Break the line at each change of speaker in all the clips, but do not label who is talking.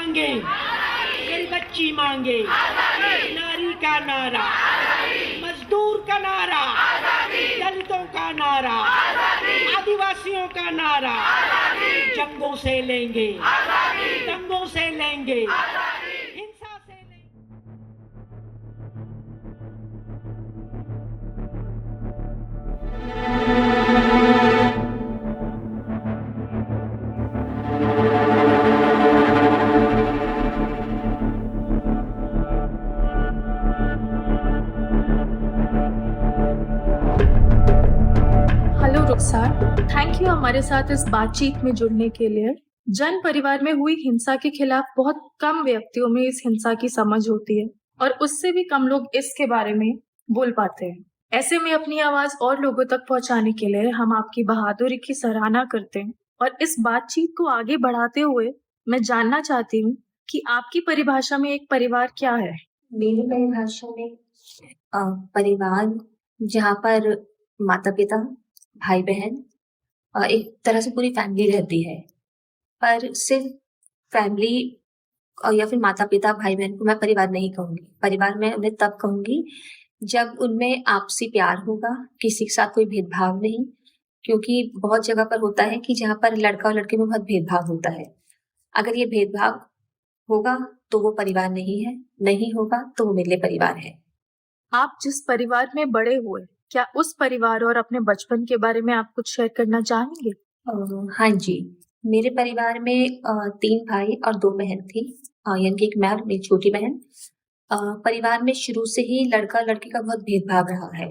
मांगे, मेरी बच्ची मांगे, नारी का नारा, मजदूर का नारा, दलितों का नारा, आदिवासियों का नारा, जंगों से लेंगे, दंगों से लेंगे, हिंसा से लेंगे।
हेलो रुखसार, थैंक यू हमारे साथ इस बातचीत में जुड़ने के लिए। जन परिवार में हुई हिंसा के खिलाफ बहुत कम व्यक्तियों में इस हिंसा की समझ होती है और उससे भी कम लोग इसके बारे में बोल पाते हैं। ऐसे में अपनी आवाज और लोगों तक पहुंचाने के लिए हम आपकी बहादुरी की सराहना करते हैं और इस बातचीत को आगे बढ़ाते हुए मैं जानना चाहती हूँ कि आपकी परिभाषा में एक परिवार क्या है?
मेरी परिभाषा में परिवार जहाँ पर माता-पिता, भाई-बहन एक तरह से पूरी फैमिली रहती है। पर सिर्फ फैमिली या फिर माता-पिता, भाई-बहन को मैं परिवार नहीं कहूँगी। परिवार मैं उन्हें तब कहूँगी जब उनमें आपसी प्यार होगा, किसी के साथ कोई भेदभाव नहीं, क्योंकि बहुत जगह पर होता है कि जहाँ पर लड़का और लड़की में बहुत भेदभाव होता है। अगर ये भेदभाव होगा तो वो परिवार नहीं है, नहीं होगा तो वो मेरे लिए परिवार है।
आप जिस परिवार में बड़े हुए, क्या उस परिवार और अपने बचपन के बारे में आप कुछ शेयर करना चाहेंगे?
हाँ जी, मेरे परिवार में 3 भाई और 2 बहन थी, यानी कि एक मैं और मेरी छोटी बहन। परिवार में शुरू से ही लड़का-लड़की का बहुत भेदभाव रहा है।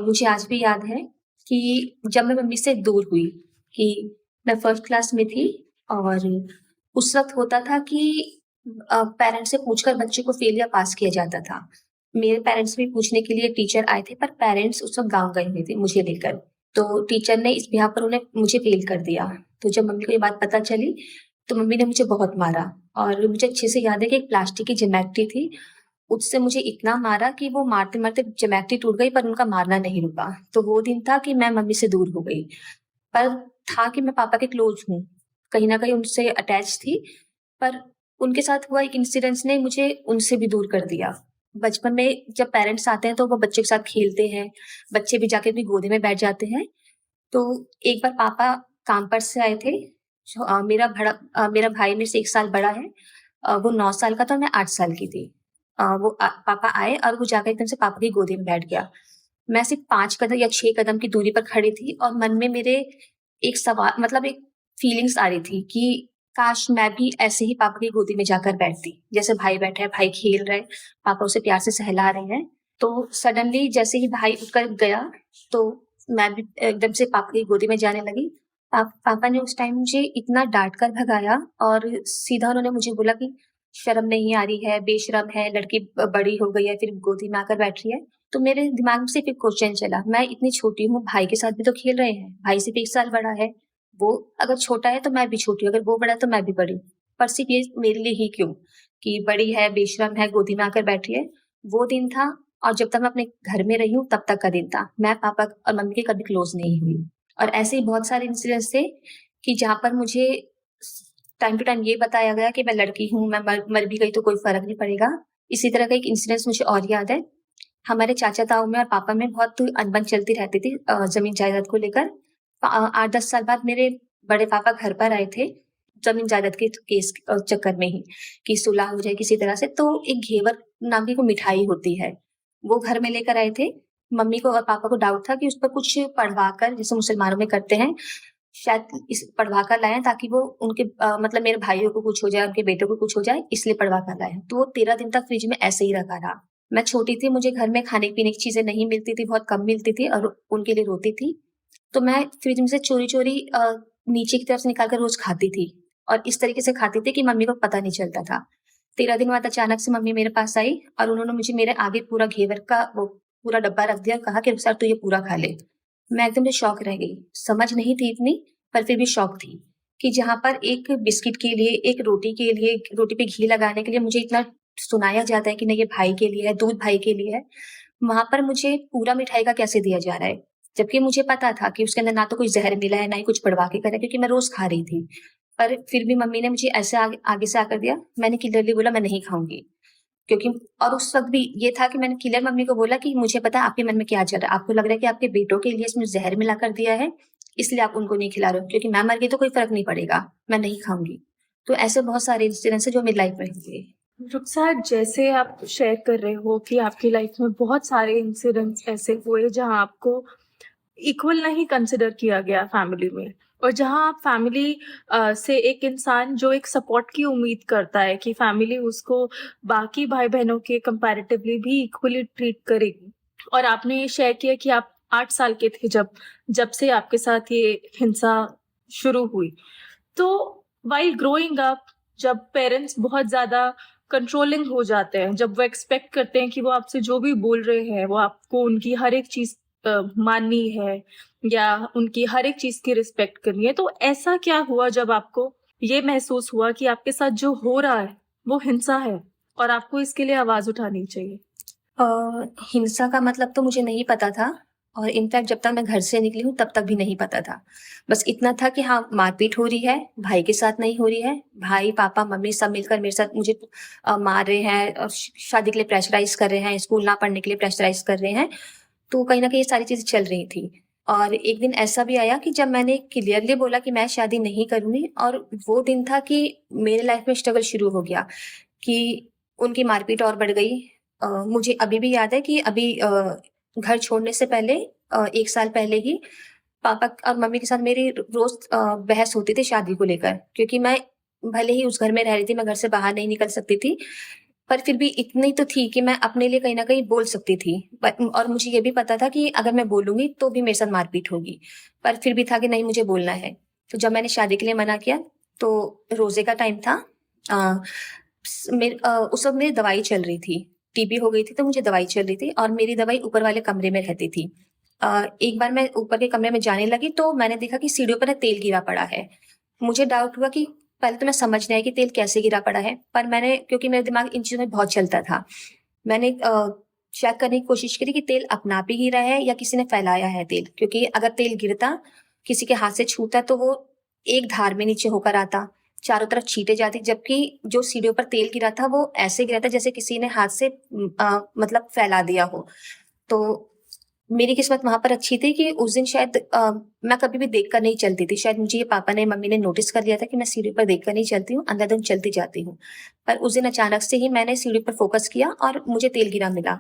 मुझे आज भी याद है कि जब मैं मम्मी से दूर हुई, कि मैं फर्स्ट क्लास में थी और उस वक़्त होता था कि पेरेंट्स से पूछकर बच्चे को फेल या पास किया जाता था। मेरे पेरेंट्स भी पूछने के लिए टीचर आए थे, पर पेरेंट्स उस वक़्त गाँव गए हुए थे मुझे लेकर। तो टीचर ने इस बिहाफ़ पर उन्हें मुझे फेल कर दिया। तो जब मम्मी को ये बात पता चली, तो मम्मी ने मुझे बहुत मारा और मुझे अच्छे से याद है कि एक प्लास्टिक की ज्योमेट्री थी, उससे मुझे इतना मारा कि वो मारते-मारते ज्योमेट्री टूट गई, पर उनका मारना नहीं रुका। तो वो दिन था कि मैं मम्मी से दूर हो गई। पर था कि मैं पापा के क्लोज़ हूँ, कहीं न कहीं उनसे अटैच थी, पर उनके साथ हुआ एक इंसिडेंस ने मुझे उनसे भी दूर कर दिया। बचपन में जब पेरेंट्स आते हैं तो वो बच्चे के साथ खेलते हैं, बच्चे भी जाके उनकी गोदी में बैठ जाते हैं। तो एक बार पापा काम पर से आए थे, मेरा भाई मेरे से 1 साल बड़ा है। वो 9 साल का था और मैं 8 साल की थी। पापा आए और वो जाकर एकदम से पापा की गोदी में बैठ गया। मैं सिर्फ़ 5 कदम या 6 कदम की दूरी पर खड़ी थी और मन में मेरे एक फीलिंग्स आ रही थी कि काश मैं भी ऐसे ही पापा की गोदी में जाकर बैठती। जैसे भाई बैठा है, भाई खेल रहा है, पापा उसे प्यार से सहला रहे हैं। तो सडनली जैसे ही भाई उठकर गया, तो मैं भी एकदम से पापा की गोदी में जाने लगी। पापा ने उस टाइम मुझे इतना डाँट कर भगाया और सीधा उन्होंने मुझे बोला कि शर्म नहीं आ रही है, बेशर्म है, लड़की बड़ी हो गई है, फिर गोदी में आकर बैठ रही है। तो मेरे दिमाग में सिर्फ़ एक क्वेश्चन चला, मैं इतनी छोटी हूँ, भाई के साथ भी तो खेल रहे हैं, भाई सिर्फ़ 1 साल बड़ा है, वो अगर छोटा है तो मैं भी छोटी हूँ, अगर वो बड़ा है तो मैं भी बड़ी हूँ। पर सिर्फ़ ये मेरे लिए ही क्यों, कि बड़ी है, बेशर्म है, गोदी में आकर बैठी है। वो दिन था और जब तक मैं अपने घर में रही हूँ तब तक का दिन था। मैं पापा और मम्मी के कभी क्लोज़ नहीं हुई। और ऐसे ही बहुत सारे इंसिडेंट्स थे कि जहाँ पर मुझे टाइम टू टाइम ये बताया गया कि मैं लड़की हूँ, मैं मर भी गई तो कोई फ़र्क नहीं पड़ेगा। इसी तरह का एक इंसिडेंस मुझे और याद है। हमारे चाचा-ताऊ में और पापा में बहुत अनबन चलती रहती थी ज़मीन-जायदाद को लेकर। 8-10 साल बाद मेरे बड़े पापा घर पर आए थे, ज़मीन-जायदाद के केस चक्कर में ही, कि सुलह हो जाए किसी तरह से। तो एक घेवर नाम की कोई मिठाई होती है, वो घर में लेकर आए थे। मम्मी को और पापा को डाउट था कि उस पर कुछ पढ़वा कर, जैसे मुसलमानों में करते हैं, शायद इस पढ़वा कर लाएँ ताकि वो उनके मतलब मेरे भाइयों को कुछ हो जाए, उनके बेटों को कुछ हो जाए, इसलिए पढ़वा कर लाए। तो वो 13 दिन तक फ्रिज में ऐसे ही रखा रहा। मैं छोटी थी, मुझे घर में खाने-पीने की चीज़ें नहीं मिलती थी, बहुत कम मिलती थी और उनके लिए रोती थी। तो मैं फ्रिज में से चोरी-चोरी नीचे की तरफ से निकाल कर रोज़ खाती थी और इस तरीके से खाती थी कि मम्मी को पता नहीं चलता था। 13 दिन बाद अचानक से मम्मी मेरे पास आई और उन्होंने मुझे मेरे आगे पूरा घेवर का वो पूरा डब्बा रख दिया और कहा कि रुखसार तू ये पूरा खा ले। मैं एकदम से शॉक रह गई। समझ नहीं थी इतनी, पर फिर भी शॉक थी कि जहाँ पर एक बिस्किट के लिए, एक रोटी के लिए, रोटी पे घी लगाने के लिए मुझे इतना सुनाया जाता है कि नहीं ये भाई के लिए है, दूध भाई के लिए है, वहाँ पर मुझे पूरा मिठाई का कैसे दिया जा रहा है? जबकि मुझे पता था कि उसके अंदर ना तो कोई ज़हर मिला है, ना ही कुछ बढ़वा के करा है क्योंकि मैं रोज़ खा रही थी। पर फिर भी मम्मी ने मुझे ऐसे आगे से आकर दिया, मैंने क्लियरली बोला मैं नहीं खाऊँगी। क्योंकि और उस वक़्त भी ये था कि मैंने क्लियर मम्मी को बोला कि मुझे पता है आपके मन में क्या चल रहा है। आपको लग रहा है कि आपके बेटों के लिए इसमें ज़हर मिला कर दिया है, इसलिए आप उनको नहीं खिला रहे हो, क्योंकि मैं मर गई तो कोई फ़र्क नहीं पड़ेगा, मैं नहीं खाऊँगी। तो ऐसे बहुत सारे इंसिडेंट्स हैं जो मेरी लाइफ़ में हुए।
रुखसार, जैसे आप शेयर कर रहे हो कि आपकी लाइफ में बहुत सारे इंसिडेंट्स ऐसे हुए जहाँ आपको इक्वल नहीं कंसिडर किया गया फैमिली में, और जहाँ आप फैमिली से एक इंसान जो एक सपोर्ट की उम्मीद करता है कि फैमिली उसको बाकी भाई बहनों के कंपैरेटिवली भी इक्वली ट्रीट करेगी, और आपने ये शेयर किया कि आप 8 साल के थे जब से आपके साथ ये हिंसा शुरू हुई। तो वाइल ग्रोइंग अप, जब पेरेंट्स बहुत ज़्यादा कंट्रोलिंग हो जाते हैं, जब वो एक्सपेक्ट करते हैं कि वो आपसे जो भी बोल रहे हैं वो आपको उनकी हर एक चीज़ माननी है या उनकी हर एक चीज़ की रिस्पेक्ट करनी है, तो ऐसा क्या हुआ जब आपको ये महसूस हुआ कि आपके साथ जो हो रहा है वो हिंसा है और आपको इसके लिए आवाज़ उठानी चाहिए?
हिंसा का मतलब तो मुझे नहीं पता था, और इनफैक्ट जब तक मैं घर से निकली हूँ तब तक भी नहीं पता था। बस इतना था कि हाँ, मारपीट हो रही है, भाई के साथ नहीं हो रही है। भाई, पापा, मम्मी सब मिलकर मेरे साथ मुझे मार रहे हैं और शादी के लिए प्रेशराइज़ कर रहे हैं, स्कूल ना पढ़ने के लिए प्रेशराइज़ कर रहे हैं। तो कहीं न कहीं ये सारी चीज़ें चल रही थी। और एक दिन ऐसा भी आया कि जब मैंने क्लियरली बोला कि मैं शादी नहीं करूँगी, और वो दिन था कि मेरे लाइफ़ में स्ट्रगल शुरू हो गया कि उनकी मारपीट और बढ़ गई। मुझे अभी भी याद है कि अभी घर छोड़ने से पहले 1 साल पहले ही पापा और मम्मी के साथ मेरी रोज़ बहस होती थी शादी को लेकर, क्योंकि मैं भले ही उस घर में रह रही थी, मैं घर से बाहर नहीं निकल सकती थी, पर फिर भी इतनी तो थी कि मैं अपने लिए कहीं न कहीं बोल सकती थी। और मुझे ये भी पता था कि अगर मैं बोलूँगी तो भी मेरे साथ मारपीट होगी, पर फिर भी था कि नहीं, मुझे बोलना है। तो जब मैंने शादी के लिए मना किया, तो रोज़े का टाइम था। उस वक़्त मेरी दवाई चल रही थी, टीबी हो गई थी तो मुझे दवाई चल रही थी, और मेरी दवाई ऊपर वाले कमरे में रहती थी। एक बार मैं ऊपर के कमरे में जाने लगी तो मैंने देखा कि सीढ़ियों पर ना तेल गिरा पड़ा है। मुझे डाउट हुआ कि पहले तो मैं समझ नहीं आई कि तेल कैसे गिरा पड़ा है, पर मैंने, क्योंकि मेरा दिमाग इन चीज़ों में बहुत चलता था, मैंने चेक करने की कोशिश करी कि तेल अपने आप ही गिरा है या किसी ने फैलाया है तेल, क्योंकि अगर तेल गिरता, किसी के हाथ से छूटा तो वो एक धार में नीचे होकर आता, चारों तरफ छींटे जाती, जबकि जो सीढ़ियों पर तेल गिरा था वो ऐसे गिरा था जैसे किसी ने हाथ से मतलब फैला दिया हो। तो मेरी किस्मत वहाँ पर अच्छी थी कि उस दिन शायद मैं कभी भी देख कर नहीं चलती थी। शायद मुझे ये पापा ने, मम्मी ने नोटिस कर लिया था कि मैं सीढ़ी पर देख कर नहीं चलती हूँ, अंधाधुंध चलती जाती हूँ। पर उस दिन अचानक से ही मैंने सीढ़ी पर फ़ोकस किया और मुझे तेल गिरा मिला।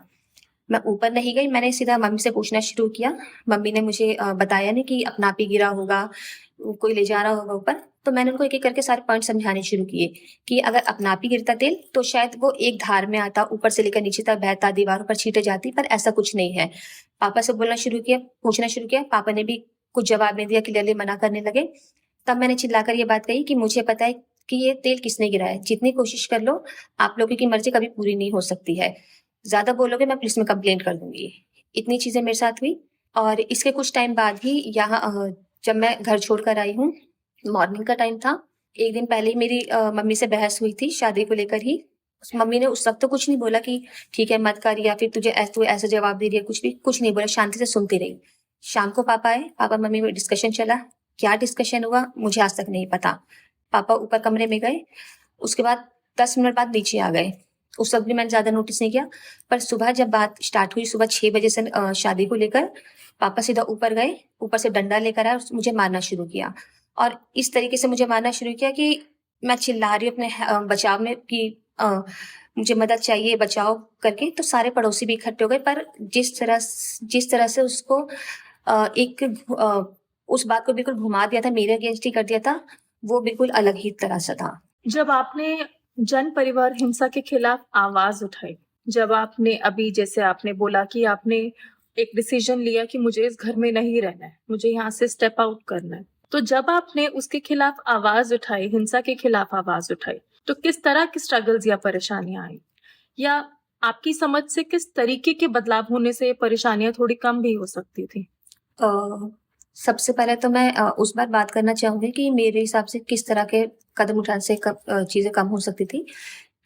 मैं ऊपर नहीं गई, मैंने सीधा मम्मी से पूछना शुरू किया। मम्मी ने मुझे बताया नहीं कि अपना आप ही गिरा होगा, कोई ले जा रहा होगा ऊपर। तो मैंने उनको एक-एक करके सारे पॉइंट समझाने शुरू किए कि अगर अपना आप ही गिरता तेल तो शायद वो एक धार में आता, ऊपर से लेकर नीचे तक बहता, दीवारों पर छींटे जाती, पर ऐसा कुछ नहीं है। पापा से बोलना शुरू किया, पूछना शुरू किया, पापा ने भी कुछ जवाब नहीं दिया, क्लियरली मना करने लगे। तब मैंने चिल्लाकर ये बात कही कि मुझे पता है कि ये तेल किसने गिराया है, जितनी कोशिश कर लो, आप लोगों की मर्ज़ी कभी पूरी नहीं हो सकती है। ज़्यादा बोलोगे मैं पुलिस में कंप्लेंट कर दूँगी। इतनी चीज़ें मेरे साथ हुई, और इसके कुछ टाइम बाद ही यहाँ जब मैं घर छोड़कर आई हूँ, मॉर्निंग का टाइम था। एक दिन पहले ही मेरी मम्मी से बहस हुई थी शादी को लेकर ही। मम्मी ने उस वक़्त तो कुछ नहीं बोला कि ठीक है मत कर, या फिर तू ऐसा जवाब दे रही है, कुछ नहीं बोला, शांति से सुनती रही। शाम को पापा आए, पापा-मम्मी में डिस्कशन चला। क्या डिस्कशन हुआ मुझे आज तक नहीं पता। पापा ऊपर कमरे में गए, उसके बाद 10 मिनट बाद नीचे आ गए। उस वक़्त भी मैंने ज़्यादा नोटिस नहीं किया, पर सुबह जब बात स्टार्ट हुई, सुबह 6 बजे से शादी को लेकर, पापा सीधा ऊपर गए, ऊपर से डंडा लेकर आए और मुझे मारना शुरू किया। और इस तरीके से मुझे मारना शुरू किया कि मैं चिल्ला रही हूँ अपने बचाव में कि मुझे मदद चाहिए, बचाओ करके। तो सारे पड़ोसी भी इकट्ठे हो गए, पर जिस तरह से उसको उस बात को बिल्कुल घुमा दिया था, मेरे अगेंस्ट ही कर दिया था, वो बिल्कुल अलग ही तरह से था।
जब आपने जन परिवार हिंसा के खिलाफ आवाज उठाई, जब आपने अभी जैसे आपने बोला कि आपने एक डिसीजन लिया कि मुझे इस घर में नहीं रहना है, मुझे यहाँ से स्टेप आउट करना है, तो जब आपने उसके खिलाफ आवाज उठाई, हिंसा के खिलाफ आवाज उठाई, तो किस तरह की स्ट्रगल्स या परेशानियां आई, या आपकी समझ से किस तरीके के बदलाव होने से ये परेशानियां थोड़ी कम भी हो सकती थी?
सबसे पहले तो मैं उस बार बात करना चाहूँगी कि मेरे हिसाब से किस तरह के कदम उठाने से चीज़ें कम हो सकती थी,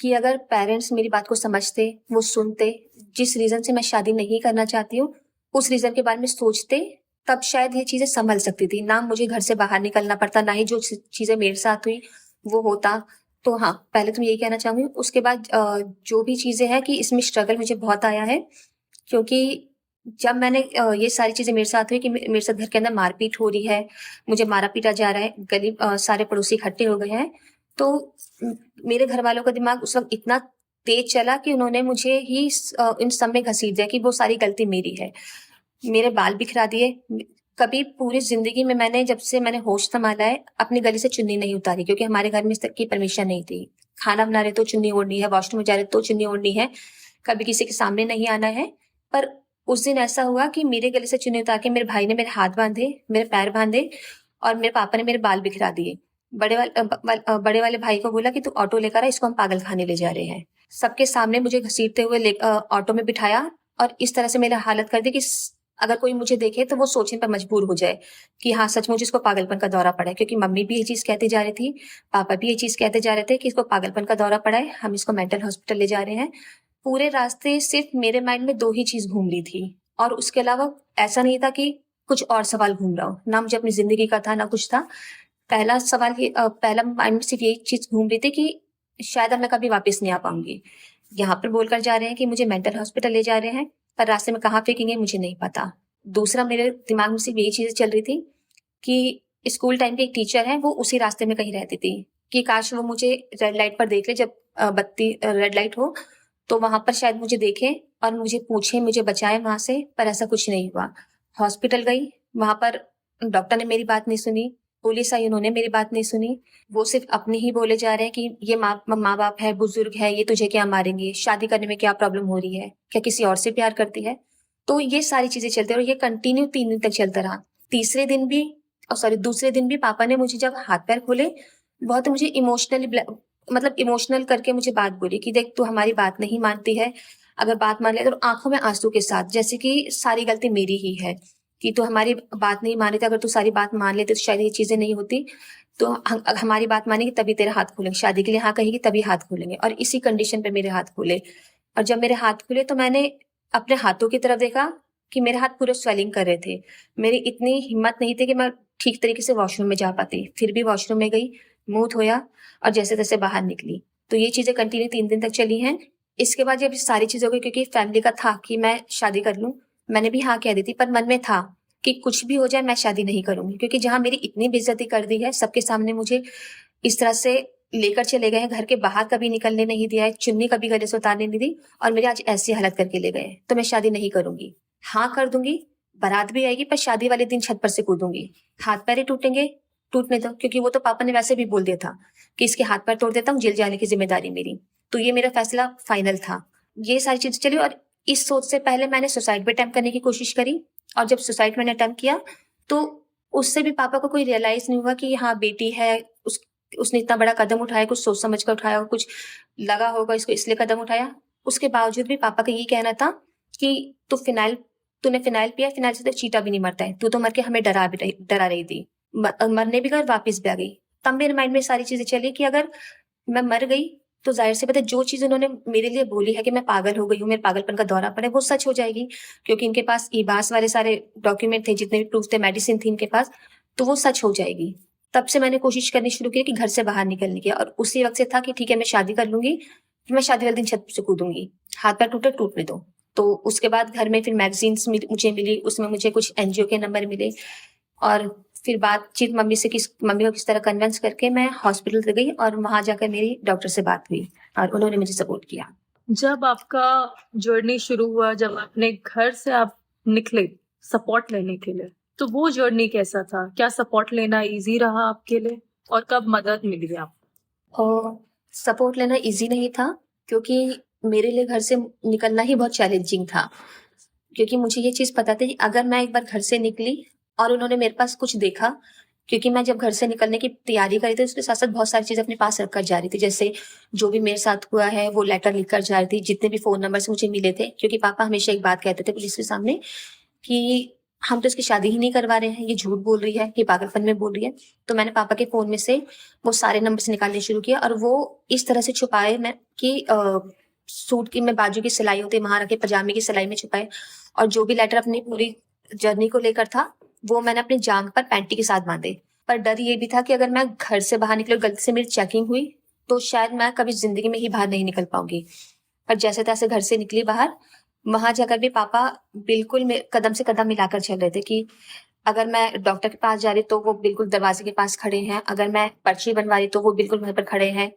कि अगर पेरेंट्स मेरी बात को समझते, वो सुनते, जिस रीज़न से मैं शादी नहीं करना चाहती हूँ, उस रीज़न के बारे में सोचते, तब शायद ये चीज़ें सँभल सकती थी। ना मुझे घर से बाहर निकलना पड़ता, ना ही जो चीज़ें मेरे साथ हुई वो होता। तो हाँ, पहले तो मैं यही कहना चाहूँगी। उसके बाद जो भी चीज़ें हैं कि इसमें स्ट्रगल मुझे बहुत आया है, क्योंकि जब मैंने ये सारी चीज़ें मेरे साथ हुई कि मेरे साथ घर के अंदर मारपीट हो रही है, मुझे मारा-पीटा जा रहा है, सारे पड़ोसी इकट्ठे हो गए हैं। तो मेरे घरवालों का दिमाग उस वक़्त इतना तेज़ चला कि उन्होंने मुझे ही इन सब में घसीट दिया कि वो सारी गलती मेरी है। मेरे बाल बिखरा दिए। कभी पूरी ज़िंदगी में मैंने, जब से मैंने होश सँभाला है, अपनी गली से चुन्नी नहीं उतारी, क्योंकि हमारे घर में इस तक की परमिशन नहीं थी। खाना बना रहे तो चुन्नी ओढ़नी है, वॉशरूम में जा रहे तो चुन्नी ओढ़नी है, कभी किसी के सामने नहीं आना है। पर उस दिन ऐसा हुआ कि मेरे गले से चुन्नी उतार के मेरे भाई ने मेरे हाथ बाँधे, मेरे पैर बाँधे और मेरे पापा ने मेरे बाल बिखरा दिए। बड़े वाले भाई को बोला कि तू ऑटो लेकर आ, इसको हम पागलखाने ले जा रहे हैं। सबके सामने मुझे घसीटते हुए ऑटो में बिठाया और इस तरह से मेरी हालत कर दी कि अगर कोई मुझे देखे तो वो सोचने पर मजबूर हो जाए कि हाँ, सचमुच इसको पागलपन का दौरा पड़ा है। क्योंकि मम्मी भी ये चीज़ कहती जा रही थी, पापा भी ये चीज़ कहते जा रहे थे कि इसको पागलपन का दौरा पड़ा है, हम इसको मेंटल हॉस्पिटल ले जा रहे हैं। पूरे रास्ते सिर्फ मेरे माइंड में 2 ही चीज़ घूम रही थी और उसके अलावा ऐसा नहीं था कि कुछ और सवाल घूम रहा हो। ना मुझे अपनी ज़िंदगी का था, ना कुछ था। पहला माइंड में सिर्फ यही चीज़ घूम रही थी कि शायद अब मैं कभी वापस नहीं आ पाऊँगी। यहाँ पर बोलकर जा रहे हैं कि मुझे मेंटल हॉस्पिटल ले जा रहे हैं, पर रास्ते में कहाँ फेंकेंगे मुझे नहीं पता। दूसरा, मेरे दिमाग में सिर्फ यही चीज़ें चल रही थी कि स्कूल टाइम की एक टीचर है, वो उसी रास्ते में कहीं रहती थी, कि काश वो मुझे रेड लाइट पर देख ले, जब बत्ती रेड लाइट हो तो वहाँ पर शायद मुझे देखे और मुझे पूछे, मुझे बचाए वहाँ से। पर ऐसा कुछ नहीं हुआ। हॉस्पिटल गई, वहाँ पर डॉक्टर ने मेरी बात नहीं सुनी, पुलिस आई, उन्होंने मेरी बात नहीं सुनी। वो सिर्फ अपने ही बोले जा रहे हैं कि ये माँ बाप है, बुजुर्ग है, ये तुझे क्या मारेंगे, शादी करने में क्या प्रॉब्लम हो रही है, क्या किसी और से प्यार करती है। तो ये सारी चीजें चलती और ये कंटिन्यू 3 दिन तक चलता रहा। दूसरे दिन भी पापा ने मुझे जब हाथ पैर खोले, बहुत मुझे इमोशनल करके मुझे बात बोली कि देख, तू हमारी बात नहीं मानती है, अगर बात मान ले तो आंखों में आंसू के साथ, जैसे कि सारी गलती मेरी ही है कि तू हमारी बात नहीं मान रही थी। अगर तू सारी बात मान लेती तो शायद ये चीजें नहीं होती। तो हमारी बात मानेगी तभी तेरा हाथ खोलेंगे, शादी के लिए हाँ कहेगी तभी हाथ खोलेंगे। और इसी कंडीशन पे मेरे हाथ खोले। और जब मेरे हाथ खुले तो मैंने अपने हाथों की तरफ देखा कि मेरे हाथ पूरे स्वेलिंग कर रहे थे। मेरी इतनी हिम्मत नहीं थी कि मैं ठीक तरीके से वॉशरूम में जा पाती। फिर भी वॉशरूम में गई, मुंह धोया और जैसे तैसे बाहर निकली। तो ये चीजें कंटिन्यू 3 दिन तक चली हैं। इसके बाद जब सारी चीजें हो गई, क्योंकि फैमिली का था कि मैं शादी कर लूं, मैंने भी हाँ कह दी थी, पर मन में था कि कुछ भी हो जाए मैं शादी नहीं करूंगी। क्योंकि जहां मेरी इतनी बेइज्जती कर दी है, सबके सामने मुझे इस तरह से लेकर चले गए हैं, घर के बाहर कभी निकलने नहीं दिया है, चुन्नी कभी गले से उतारने नहीं दी और मेरी आज ऐसी हालत करके ले गए, तो मैं शादी नहीं करूंगी। हाँ कर दूंगी, बारात भी आएगी, पर शादी वाले दिन छत पर से कूदूंगी। हाथ पैर ही टूटेंगे, टूटने दो, क्योंकि वो तो पापा ने वैसे भी बोल दिया था कि इसके हाथ पैर तोड़ देता हूँ, जेल जाने की जिम्मेदारी मेरी। तो ये मेरा फैसला फाइनल था। ये सारी चीजें चली और इस सोच से पहले मैंने सुसाइड भी अटेम्प्ट करने की कोशिश करी। और जब सुसाइड मैंने अटेम्प्ट किया तो उससे भी पापा को कोई रियलाइज नहीं हुआ कि हाँ बेटी है, उसने इतना बड़ा कदम उठाया, कुछ सोच समझ कर उठाया, कुछ लगा होगा इसको इसलिए कदम उठाया। उसके बावजूद भी पापा का यही कहना था कि तूने फिनाइल पिया, फिनाइल से तो चीटा भी नहीं मरता है, तू तो मर के हमें डरा रही थी। मरने भी गई और वापस भी आ गई। तब मेरे माइंड में सारी चीजें चली कि अगर मैं मर गई तो जाहिर सी बात है जो चीज उन्होंने मेरे लिए बोली है कि मैं पागल हो गई हूँ, मेरे पागलपन का दौरा पड़ा है, वो सच हो जाएगी। क्योंकि इनके पास ईबास वाले सारे डॉक्यूमेंट थे, जितने भी प्रूफ थे, मेडिसिन थी इनके पास, तो वो सच हो जाएगी। तब से मैंने कोशिश करनी शुरू की कि घर से बाहर निकलने की। और उसी वक्त से था कि ठीक है, मैं शादी कर लूंगी, मैं शादी वाले दिन छत से कूदूंगी, हाथ पैर टूटने दो। तो उसके बाद घर में फिर मैगजीन्स मुझे मिली, उसमें मुझे कुछ एनजीओ के नंबर मिले और फिर बातचीत मम्मी को किस तरह कन्विंस करके मैं हॉस्पिटल गई और वहां जाकर मेरी डॉक्टर से बात हुई और उन्होंने मुझे सपोर्ट किया।
जब आपका जर्नी शुरू हुआ, जब अपने घर से आप निकले सपोर्ट लेने के लिए, तो वो जर्नी कैसा था? क्या सपोर्ट लेना इजी रहा आपके लिए और कब मदद मिली आपको?
और सपोर्ट लेना इजी नहीं था, क्योंकि मेरे लिए घर से निकलना ही बहुत चैलेंजिंग था। क्योंकि मुझे ये चीज पता थी कि अगर मैं एक बार घर से निकली और उन्होंने मेरे पास कुछ देखा, क्योंकि मैं जब घर से निकलने की तैयारी करी थी उसके साथ साथ बहुत सारी चीजें अपने पास रखकर जा रही थी। जैसे जो भी मेरे साथ हुआ है वो लेटर लिखकर जा रही थी, जितने भी फोन नंबर से मुझे मिले थे। क्योंकि पापा हमेशा एक बात कहते थे पुलिस के सामने कि हम तो इसकी शादी ही नहीं करवा रहे हैं, ये झूठ बोल रही है, ये पागलपन में बोल रही है। तो मैंने पापा के फोन में से वो सारे नंबर से निकालने शुरू किया और वो इस तरह से छुपाए मैं कि सूट की में बाजू की सिलाई होती है वहां रखे, पजामे की सिलाई में छुपाए। और जो भी लेटर अपनी पूरी जर्नी को लेकर था वो मैंने अपनी जांघ पर पैंटी के साथ बांधे। पर डर ये भी था कि अगर मैं घर से बाहर निकली और गलती से मेरी चेकिंग हुई तो शायद मैं कभी जिंदगी में ही बाहर नहीं निकल पाऊंगी। पर जैसे तैसे घर से निकली बाहर। वहां जाकर भी पापा बिल्कुल कदम से कदम मिलाकर चल रहे थे कि अगर मैं डॉक्टर के पास जा रही तो वो बिल्कुल दरवाजे के पास खड़े हैं, अगर मैं पर्ची बनवा रही तो वो बिल्कुल वहीं पर खड़े हैं।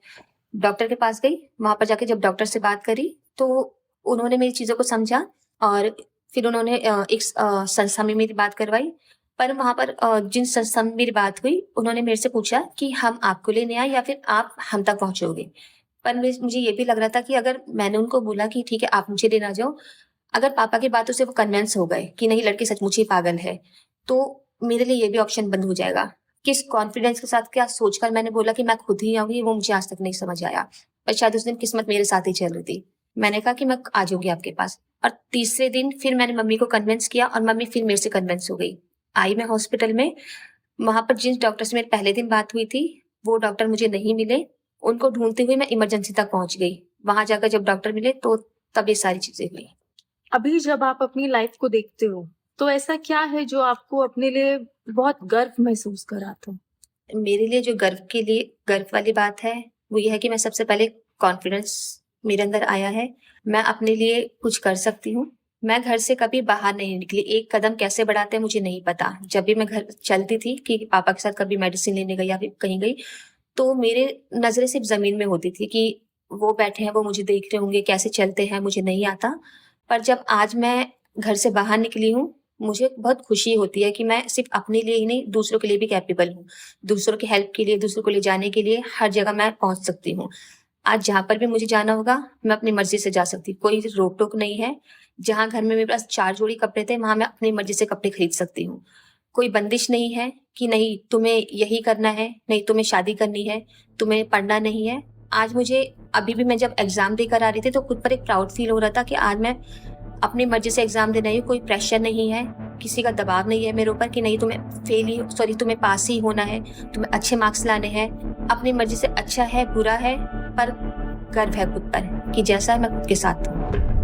डॉक्टर के पास गई, वहां पर जाके जब डॉक्टर से बात करी तो उन्होंने मेरी चीजों को समझा और फिर उन्होंने एक संस्था में मेरी बात करवाई। पर वहां पर जिन संस्था में मेरी बात हुई उन्होंने मेरे से पूछा कि हम आपको लेने आए या फिर आप हम तक पहुंचोगे। पर मुझे ये भी लग रहा था कि अगर मैंने उनको बोला कि ठीक है आप मुझे लेना जाओ, अगर पापा की बातों से वो कन्विंस हो गए कि नहीं लड़की सचमुच ही पागल है, तो मेरे लिए ये भी ऑप्शन बंद हो जाएगा। किस कॉन्फिडेंस के साथ क्या सोचकर मैंने बोला कि मैं खुद ही आऊंगी, वो मुझे आज तक नहीं समझ आया। पर शायद उस दिन किस्मत मेरे साथ ही चल रही थी। मैंने कहा कि मैं आ जाऊंगी आपके पास। और तीसरे दिन फिर मैंने मम्मी को कन्विंस किया और मम्मी फिर मेरे से कन्विंस हो गई। आई मैं हॉस्पिटल में, वहां पर जिस डॉक्टर से मेरी पहले दिन बात हुई थी वो डॉक्टर मुझे नहीं मिले। उनको ढूंढते हुए मैं इमरजेंसी तक पहुंच गई। वहां जाकर जब डॉक्टर मिले तो तब ये सारी चीजें हुई।
अभी जब आप अपनी लाइफ को देखते हो तो ऐसा क्या है जो आपको अपने लिए बहुत गर्व महसूस कराता?
मेरे लिए जो गर्व वाली बात है वो ये है कि मैं सबसे पहले कॉन्फिडेंस मेरे अंदर आया है। मैं अपने लिए कुछ कर सकती हूँ। मैं घर से कभी बाहर नहीं निकली, एक कदम कैसे बढ़ाते हैं मुझे नहीं पता। जब भी मैं घर चलती थी कि पापा के साथ कभी मेडिसिन लेने गई या फिर कहीं गई तो मेरे नजरें सिर्फ जमीन में होती थी कि वो बैठे हैं, वो मुझे देख रहे होंगे, कैसे चलते हैं मुझे नहीं आता। पर जब आज मैं घर से बाहर निकली हूँ मुझे बहुत खुशी होती है कि मैं सिर्फ अपने लिए ही नहीं दूसरों के लिए भी कैपेबल हूँ। दूसरों की हेल्प के लिए, दूसरों को ले जाने के लिए हर जगह मैं पहुंच सकती हूँ। आज जहां पर भी मुझे जाना होगा मैं अपनी मर्जी से जा सकती हूँ, कोई रोक टोक नहीं है। जहां घर में मेरे पास 4 जोड़ी कपड़े थे वहां मैं अपनी मर्जी से कपड़े खरीद सकती हूँ। कोई बंदिश नहीं है कि नहीं तुम्हें यही करना है, नहीं तुम्हें शादी करनी है, तुम्हें पढ़ना नहीं है। आज मुझे अभी भी मैं जब एग्जाम देकर आ रही थी तो खुद पर एक प्राउड फील हो रहा था कि आज मैं अपनी मर्जी से एग्जाम देना है। कोई प्रेशर नहीं है, किसी का दबाव नहीं है मेरे ऊपर कि नहीं तुम्हें पास ही होना है, तुम्हें अच्छे मार्क्स लाने हैं। अपनी मर्जी से अच्छा है बुरा है पर गर्व है खुद पर कि जैसा है मैं खुद के साथ हूँ।